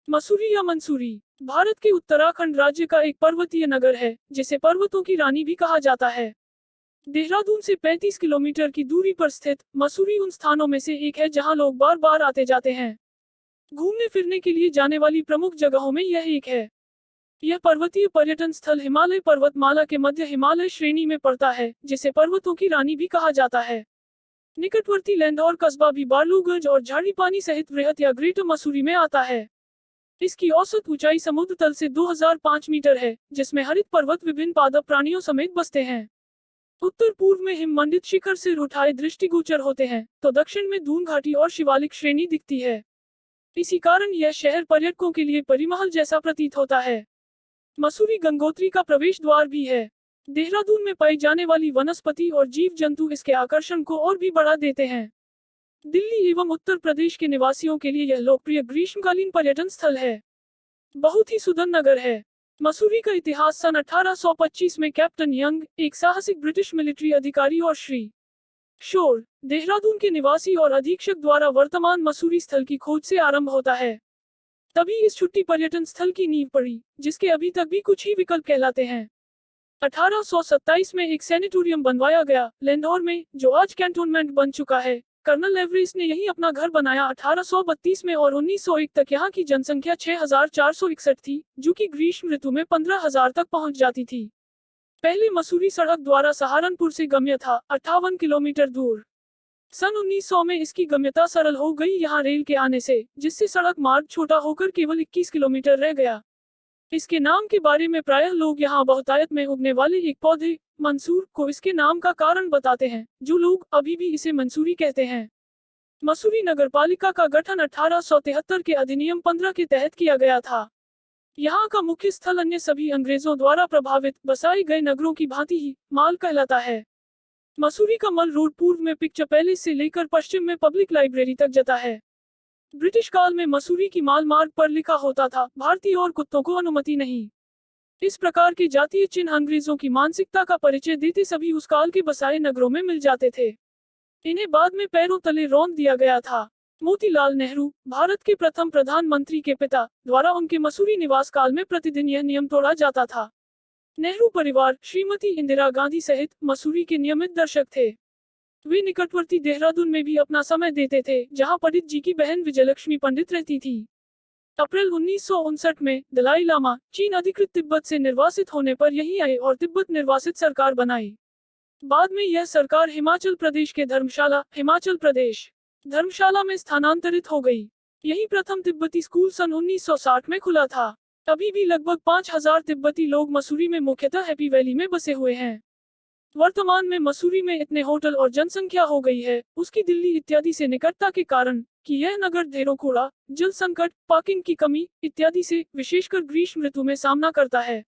मसूरी या मंसूरी भारत के उत्तराखंड राज्य का एक पर्वतीय नगर है, जिसे पर्वतों की रानी भी कहा जाता है। देहरादून से 35 किलोमीटर की दूरी पर स्थित मसूरी उन स्थानों में से एक है जहां लोग बार बार आते जाते हैं। घूमने फिरने के लिए जाने वाली प्रमुख जगहों में यह एक है। यह पर्वतीय पर्यटन स्थल हिमालय पर्वतमाला के मध्य हिमालय श्रेणी में पड़ता है, जिसे पर्वतों की रानी भी कहा जाता है। निकटवर्ती लैंडौर कस्बा भी बालूगंज और झाड़ीपानी सहित वृहत या ग्रेटर मसूरी में आता है। इसकी औसत ऊंचाई समुद्र तल से 2005 मीटर है, जिसमें हरित पर्वत विभिन्न पादप प्राणियों समेत बसते हैं। उत्तर पूर्व में हिममंडित शिखर से उठाए दृष्टिगोचर होते हैं, तो दक्षिण में दून घाटी और शिवालिक श्रेणी दिखती है। इसी कारण यह शहर पर्यटकों के लिए परिमहल जैसा प्रतीत होता है। मसूरी गंगोत्री का प्रवेश द्वार भी है। देहरादून में पाई जाने वाली वनस्पति और जीव जंतु इसके आकर्षण को और भी बढ़ा देते हैं। दिल्ली एवं उत्तर प्रदेश के निवासियों के लिए यह लोकप्रिय ग्रीष्मकालीन पर्यटन स्थल है। बहुत ही सुंदर नगर है। मसूरी का इतिहास सन 1825 में कैप्टन यंग, एक साहसिक ब्रिटिश मिलिट्री अधिकारी और श्री शोर, देहरादून के निवासी और अधीक्षक द्वारा वर्तमान मसूरी स्थल की खोज से आरंभ होता है। तभी इस छुट्टी पर्यटन स्थल की नींव पड़ी, जिसके अभी तक भी कुछ ही विकल्प कहलाते हैं। 1827 में एक सैनिटोरियम बनवाया गया लैंडौर में, जो आज कैंटोनमेंट बन चुका है। कर्नल एवरेस्ट ने यही अपना घर बनाया 1832 में और 1901 तक यहाँ की जनसंख्या 6461 थी, जो कि ग्रीष्म ऋतु में 15,000 तक पहुँच जाती थी। पहले मसूरी सड़क द्वारा सहारनपुर से गम्य था, 58 किलोमीटर दूर। सन 1900 में इसकी गम्यता सरल हो गई यहाँ रेल के आने से, जिससे सड़क मार्ग छोटा होकर केवल 21 किलोमीटर रह गया। इसके नाम के बारे में प्रायः लोग यहाँ बहुतायत में उगने वाले एक पौधे मंसूर को इसके नाम का कारण बताते हैं, जो लोग अभी भी इसे मंसूरी कहते हैं। मसूरी नगरपालिका का गठन 1873 के अधिनियम 15 के तहत किया गया था। यहाँ का मुख्य स्थल अन्य सभी अंग्रेजों द्वारा प्रभावित बसाए गए नगरों की भांति ही माल कहलाता है। मसूरी का मल रोड पूर्व में पिक्चर पैलेस से लेकर पश्चिम में पब्लिक लाइब्रेरी तक जाता है। ब्रिटिश काल में मसूरी की माल मार्ग पर लिखा होता था, भारतीय और कुत्तों को अनुमति नहीं। इस प्रकार के जातीय चिन्ह अंग्रेजों की मानसिकता का परिचय देते सभी उस काल के बसाए नगरों में मिल जाते थे। इन्हें बाद में पैरों तले रौंद दिया गया था। मोतीलाल नेहरू, भारत के प्रथम प्रधानमंत्री के पिता, द्वारा उनके मसूरी निवास काल में प्रतिदिन यह नियम तोड़ा जाता था। नेहरू परिवार, श्रीमती इंदिरा गांधी सहित मसूरी के नियमित दर्शक थे। वे निकटवर्ती देहरादून में भी अपना समय देते थे, जहां पंडित जी की बहन विजयलक्ष्मी पंडित रहती थी। अप्रैल 1959 में दलाई लामा चीन अधिकृत तिब्बत से निर्वासित होने पर यहीं आए और तिब्बत निर्वासित सरकार बनाई। बाद में यह सरकार हिमाचल प्रदेश के धर्मशाला, हिमाचल प्रदेश धर्मशाला में स्थानांतरित हो गई। यही प्रथम तिब्बती स्कूल सन 1960 में खुला था। अभी भी लगभग 5000 तिब्बती लोग मसूरी में मुख्यतः हैप्पी वैली में बसे हुए हैं। वर्तमान में मसूरी में इतने होटल और जनसंख्या हो गई है, उसकी दिल्ली इत्यादि से निकटता के कारण, कि यह नगर ढेरों कूड़ा, जल संकट, पार्किंग की कमी इत्यादि से विशेषकर ग्रीष्म ऋतु में सामना करता है।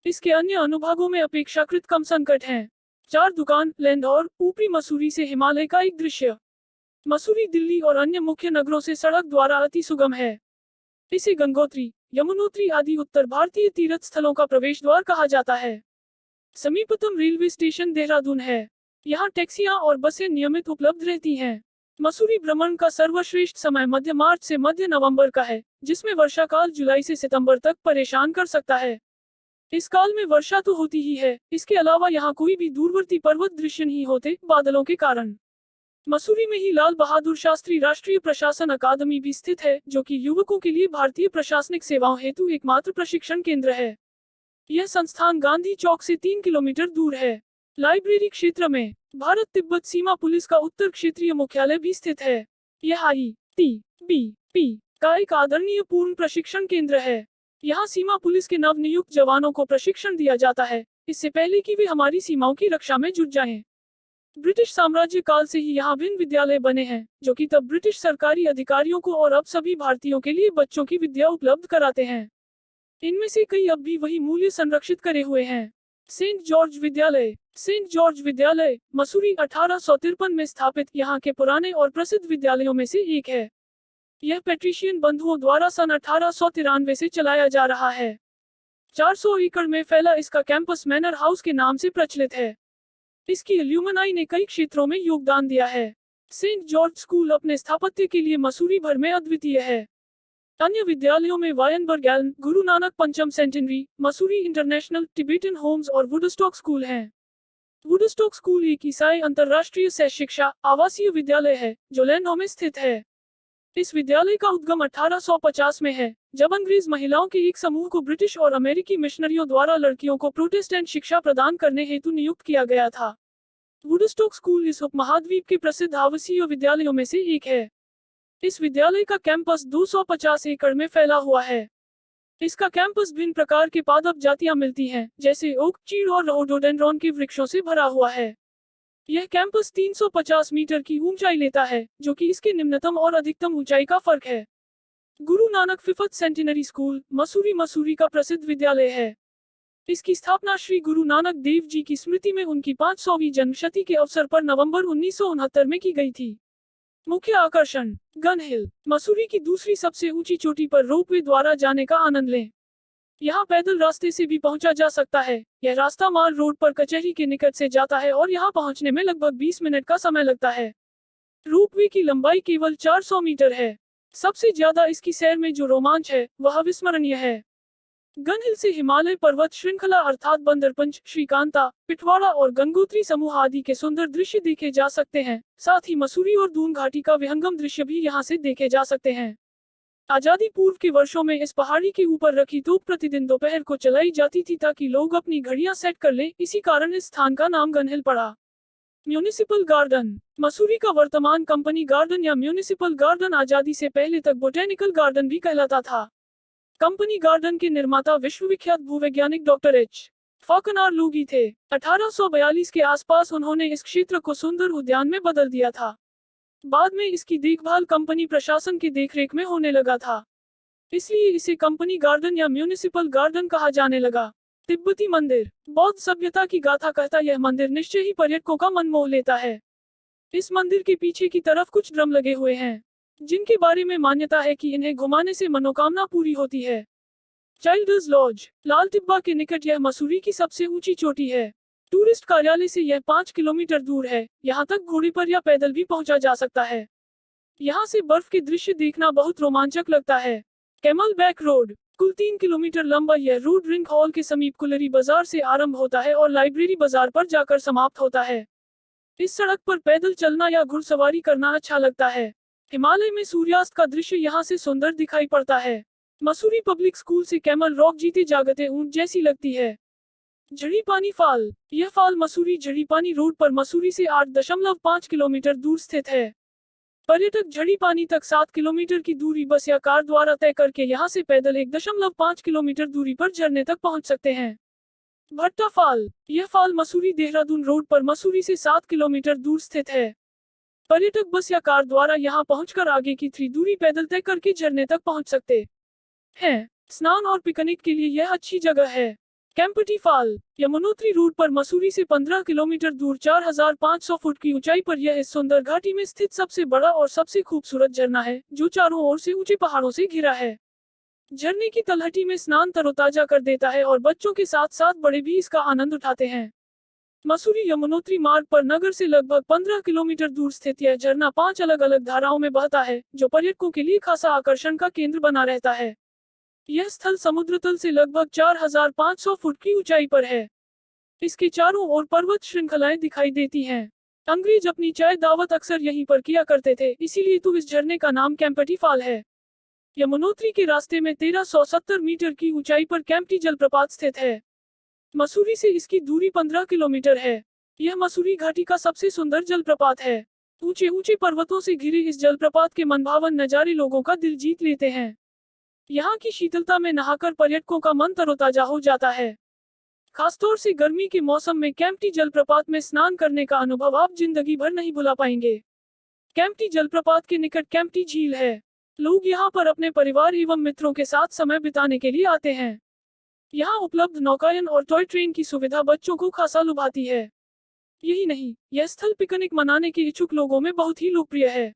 इसके अन्य अनुभागों में अपेक्षाकृत कम संकट हैं। 4 दुकान, लैंडौर, ऊपरी मसूरी से हिमालय का एक दृश्य। मसूरी दिल्ली और अन्य मुख्य नगरों से सड़क द्वारा अति सुगम है। इसे गंगोत्री, यमुनोत्री आदि उत्तर भारतीय तीर्थ स्थलों का प्रवेश द्वार कहा जाता है। समीपतम रेलवे स्टेशन देहरादून है। यहाँ टैक्सियाँ और बसें नियमित उपलब्ध रहती हैं। मसूरी भ्रमण का सर्वश्रेष्ठ समय मध्य मार्च से मध्य नवंबर का है, जिसमें वर्षा काल जुलाई से सितंबर तक परेशान कर सकता है। इस काल में वर्षा तो होती ही है, इसके अलावा यहाँ कोई भी दूरवर्ती पर्वत दृश्य नहीं होते, बादलों के कारण। मसूरी में ही लाल बहादुर शास्त्री राष्ट्रीय प्रशासन अकादमी भी स्थित है, जो कि युवकों के लिए भारतीय प्रशासनिक सेवाओं हेतु एकमात्र प्रशिक्षण केंद्र है। यह संस्थान गांधी चौक से 3 किलोमीटर दूर है। लाइब्रेरी क्षेत्र में भारत तिब्बत सीमा पुलिस का उत्तर क्षेत्रीय मुख्यालय भी स्थित है। यह ITBP का एक आदरणीय पूर्ण प्रशिक्षण केंद्र है। यहाँ सीमा पुलिस के नवनियुक्त जवानों को प्रशिक्षण दिया जाता है, इससे पहले कि वे हमारी सीमाओं की रक्षा में जुट जाएं। ब्रिटिश साम्राज्य काल से ही यहाँ भिन्न विद्यालय बने हैं, जो कि तब ब्रिटिश सरकारी अधिकारियों को और अब सभी भारतीयों के लिए बच्चों की विद्या उपलब्ध कराते हैं। इनमें से कई अब भी वही मूल्य संरक्षित करे हुए हैं। सेंट जॉर्ज विद्यालय मसूरी 1853 में स्थापित यहाँ के पुराने और प्रसिद्ध विद्यालयों में से एक है। यह पेट्रिशियन बंधुओं द्वारा सन 1893 से चलाया जा रहा है। 400 एकड़ में फैला इसका कैंपस मैनर हाउस के नाम से प्रचलित है। इसकी एल्यूमनाई ने कई क्षेत्रों में योगदान दिया है। सेंट जॉर्ज स्कूल अपने स्थापत्य के लिए मसूरी भर में अद्वितीय है। अन्य विद्यालयों में वायनबर्ग एल्न, Guru Nanak Pancham centenary, Mussoorie international, Tibetan homes और वुडस्टॉक स्कूल हैं। वुडस्टॉक स्कूल एक ईसाई अंतर्राष्ट्रीय सह शिक्षा आवासीय विद्यालय है जो लैंडो में स्थित है। इस विद्यालय का उद्गम 1850 में है, जब अंग्रेज महिलाओं के एक समूह को ब्रिटिश और अमेरिकी मिशनरियों द्वारा लड़कियों को प्रोटेस्टेंट शिक्षा प्रदान करने हेतु नियुक्त किया गया था। वुडस्टॉक स्कूल इस उपमहाद्वीप के प्रसिद्ध आवासीय विद्यालयों में से एक है। इस विद्यालय का कैंपस 250 एकड़ में फैला हुआ है। इसका कैंपस भिन्न प्रकार के पादप जातियां मिलती हैं, जैसे ओक, चीड़ और रोडोडेंड्रॉन के वृक्षों से भरा हुआ है। यह कैंपस 350 मीटर की ऊंचाई लेता है, जो कि इसके निम्नतम और अधिकतम ऊंचाई का फर्क है। Guru Nanak fifth centenary school, Mussoorie का प्रसिद्ध विद्यालय है। इसकी स्थापना श्री गुरु नानक देव जी की स्मृति में उनकी 500वीं जन्मशती के अवसर पर नवंबर 1969 में की गई थी। मुख्य आकर्षण, गन हिल, मसूरी की दूसरी सबसे ऊंची चोटी पर रोपवे द्वारा जाने का आनंद लें। यहाँ पैदल रास्ते से भी पहुंचा जा सकता है। यह रास्ता माल रोड पर कचहरी के निकट से जाता है और यहाँ पहुंचने में लगभग 20 मिनट का समय लगता है। रोपवे की लंबाई केवल 400 मीटर है। सबसे ज्यादा इसकी सैर में जो रोमांच है वह अविस्मरणीय है। गन हिल से हिमालय पर्वत श्रृंखला अर्थात बंदरपंच, श्रीकांता, पिठवाड़ा और गंगोत्री समूह आदि के सुंदर दृश्य देखे जा सकते हैं। साथ ही मसूरी और दून घाटी का विहंगम दृश्य भी यहाँ से देखे जा सकते हैं। आजादी पूर्व के वर्षों में इस पहाड़ी के ऊपर रखी तोप प्रतिदिन दोपहर को चलाई जाती थी ताकि लोग अपनी घड़ियां सेट कर लें। इसी कारण इस स्थान का नाम गन हिल पड़ा। म्यूनिसिपल गार्डन, मसूरी का वर्तमान कंपनी गार्डन या म्यूनिसिपल गार्डन आजादी से पहले तक बोटेनिकल गार्डन भी कहलाता था। कंपनी गार्डन के निर्माता विश्वविख्यात भूवैज्ञानिक डॉक्टर एच फॉकनार लूगी थे। 1842 के आसपास उन्होंने इस क्षेत्र को सुंदर उद्यान में बदल दिया था। बाद में इसकी देखभाल कंपनी प्रशासन की देखरेख में होने लगा था, इसलिए इसे कंपनी गार्डन या म्यूनिसिपल गार्डन कहा जाने लगा। तिब्बती मंदिर, बौद्ध सभ्यता की गाथा कहता यह मंदिर निश्चय ही पर्यटकों का मन मोह लेता है। इस मंदिर के पीछे की तरफ कुछ ड्रम लगे हुए हैं, जिनके बारे में मान्यता है कि इन्हें घुमाने से मनोकामना पूरी होती है। चाइल्डर्स लॉज, लाल टिब्बा के निकट यह मसूरी की सबसे ऊंची चोटी है। टूरिस्ट कार्यालय से यह 5 किलोमीटर दूर है। यहाँ तक घोड़े पर या पैदल भी पहुंचा जा सकता है। यहाँ से बर्फ के दृश्य देखना बहुत रोमांचक लगता है। कैमल बैक रोड, कुल 3 किलोमीटर लंबा यह रोड रिंग हॉल के समीप कुलरी बाजार से आरंभ होता है और लाइब्रेरी बाजार पर जाकर समाप्त होता है। इस सड़क पर पैदल चलना या घुड़सवारी करना अच्छा लगता है। हिमालय में सूर्यास्त का दृश्य यहाँ से सुंदर दिखाई पड़ता है। मसूरी पब्लिक स्कूल से कैमल रॉक जीते जागते ऊंट जैसी लगती है। झड़ीपानी फाल, यह फाल मसूरी झड़ीपानी रोड पर मसूरी से 8.5 किलोमीटर दूर स्थित है। पर्यटक झड़ीपानी तक 7 किलोमीटर की दूरी बस या कार द्वारा तय करके यहाँ से पैदल 1.5 किलोमीटर दूरी पर झरने तक पहुँच सकते हैं। भट्टा फाल, यह फाल मसूरी देहरादून रोड पर मसूरी से 7 किलोमीटर दूर स्थित है। पर्यटक बस या कार द्वारा यहाँ पहुंचकर आगे की दूरी पैदल तय करके झरने तक पहुंच सकते हैं। स्नान और पिकनिक के लिए यह अच्छी जगह है। कैंपटी फाल, यमुनोत्री रोड पर मसूरी से 15 किलोमीटर दूर 4500 फुट की ऊंचाई पर यह इस सुंदर घाटी में स्थित सबसे बड़ा और सबसे खूबसूरत झरना है, जो चारों ओर से ऊंचे पहाड़ों से घिरा है। झरने की तलहटी में स्नान तरोताजा कर देता है और बच्चों के साथ साथ बड़े भी इसका आनंद उठाते हैं। मसूरी यमुनोत्री मार्ग पर नगर से लगभग 15 किलोमीटर दूर स्थित यह झरना 5 अलग अलग धाराओं में बहता है, जो पर्यटकों के लिए खासा आकर्षण का केंद्र बना रहता है। यह स्थल समुद्र तल से लगभग 4500 फुट की ऊंचाई पर है। इसके चारों ओर पर्वत श्रृंखलाएं दिखाई देती हैं। अंग्रेज अपनी चाय दावत अक्सर यहीं पर किया करते थे, इसीलिए तो इस झरने का नाम कैंपटी फाल है। यमुनोत्री के रास्ते में 1370 मीटर की ऊंचाई पर कैंपटी जलप्रपात स्थित है। मसूरी से इसकी दूरी 15 किलोमीटर है। यह मसूरी घाटी का सबसे सुंदर जलप्रपात है। ऊंचे ऊंचे पर्वतों से घिरे इस जलप्रपात के मनभावन नजारे लोगों का दिल जीत लेते हैं। यहाँ की शीतलता में नहाकर पर्यटकों का मन तरोताजा हो जाता है। खासतौर से गर्मी के मौसम में कैंपटी जलप्रपात में स्नान करने का अनुभव आप जिंदगी भर नहीं भुला पाएंगे। कैंपटी जलप्रपात के निकट कैंपटी झील है। लोग यहाँ पर अपने परिवार एवं मित्रों के साथ समय बिताने के लिए आते हैं। यहाँ उपलब्ध नौकायन और टॉय ट्रेन की सुविधा बच्चों को खासा लुभाती है। यही नहीं, यह स्थल पिकनिक मनाने के इच्छुक लोगों में बहुत ही लोकप्रिय है।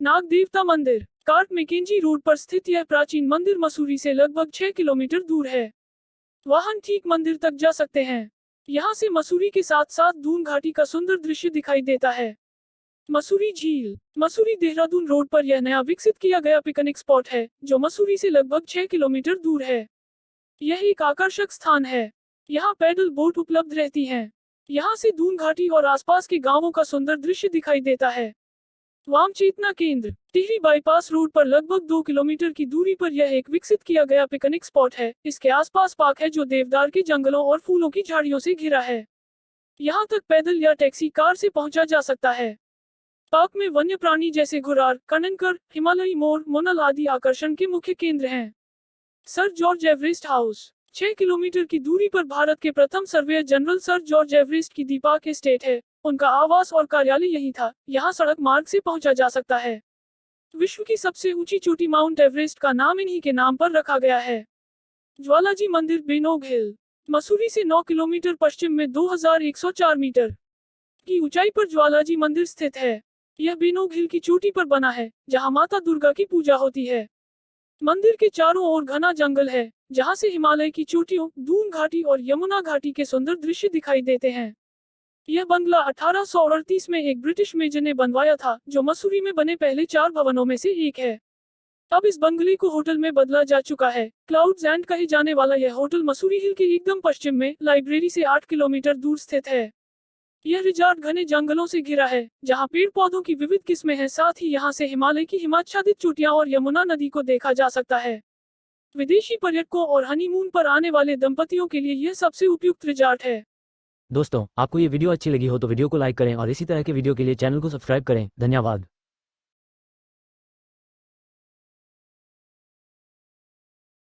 नाग देवता मंदिर, कार्ट मैकेंजी रोड पर स्थित यह प्राचीन मंदिर मसूरी से लगभग 6 किलोमीटर दूर है। वाहन ठीक मंदिर तक जा सकते हैं। यहाँ से मसूरी के साथ साथ दून घाटी का सुंदर दृश्य दिखाई देता है। मसूरी झील। मसूरी देहरादून रोड पर यह नया विकसित किया गया पिकनिक स्पॉट है, जो मसूरी से लगभग 6 किलोमीटर दूर है। यह एक आकर्षक स्थान है। यहाँ पैडल बोट उपलब्ध रहती हैं। यहाँ से दून घाटी और आसपास के गांवों का सुंदर दृश्य दिखाई देता है। वाम चेतना केंद्र। टिहरी बाईपास रोड पर लगभग 2 किलोमीटर की दूरी पर यह एक विकसित किया गया पिकनिक स्पॉट है। इसके आसपास पार्क है जो देवदार के जंगलों और फूलों की झाड़ियों से घिरा है। यहाँ तक पैदल या टैक्सी कार से पहुंचा जा सकता है। पार्क में वन्य प्राणी जैसे घुरार, कननकर, हिमालयी मोर, मोनल आदि आकर्षण के मुख्य केंद्र हैं। Sir George Everest house. 6 kilometre की दूरी पर भारत के प्रथम surveyor general sir George Everest की दीपाक एस्टेट है। उनका आवास और कार्यालय यही था। यहाँ सड़क मार्ग से पहुंचा जा सकता है। विश्व की सबसे ऊंची चोटी माउंट एवरेस्ट का नाम इन्हीं के नाम पर रखा गया है। ज्वालाजी मंदिर बेनोग हिल। मसूरी से 9 किलोमीटर पश्चिम में 2104 मीटर की ऊंचाई पर ज्वालाजी मंदिर स्थित है। यह बेनोग हिल की चोटी पर बना है, जहां माता दुर्गा की पूजा होती है। मंदिर के चारों ओर घना जंगल है, जहां से हिमालय की चोटियों, दून घाटी और यमुना घाटी के सुंदर दृश्य दिखाई देते हैं। यह बंगला 1838 में एक ब्रिटिश मेजर ने बनवाया था, जो मसूरी में बने पहले 4 भवनों में से एक है। अब इस बंगले को होटल में बदला जा चुका है। क्लाउड्स एंड कहे जाने वाला यह होटल मसूरी हिल के एकदम पश्चिम में लाइब्रेरी से 8 किलोमीटर दूर स्थित है। यह रिजॉर्ट घने जंगलों से घिरा है, जहां पेड़ पौधों की विविध किस्में हैं। साथ ही यहां से हिमालय की हिमाच्छादित चोटियां और यमुना नदी को देखा जा सकता है। विदेशी पर्यटकों और हनीमून पर आने वाले दंपतियों के लिए यह सबसे उपयुक्त रिजॉर्ट है। दोस्तों, आपको ये वीडियो अच्छी लगी हो तो वीडियो को लाइक करें और इसी तरह के वीडियो के लिए चैनल को सब्सक्राइब करें। धन्यवाद।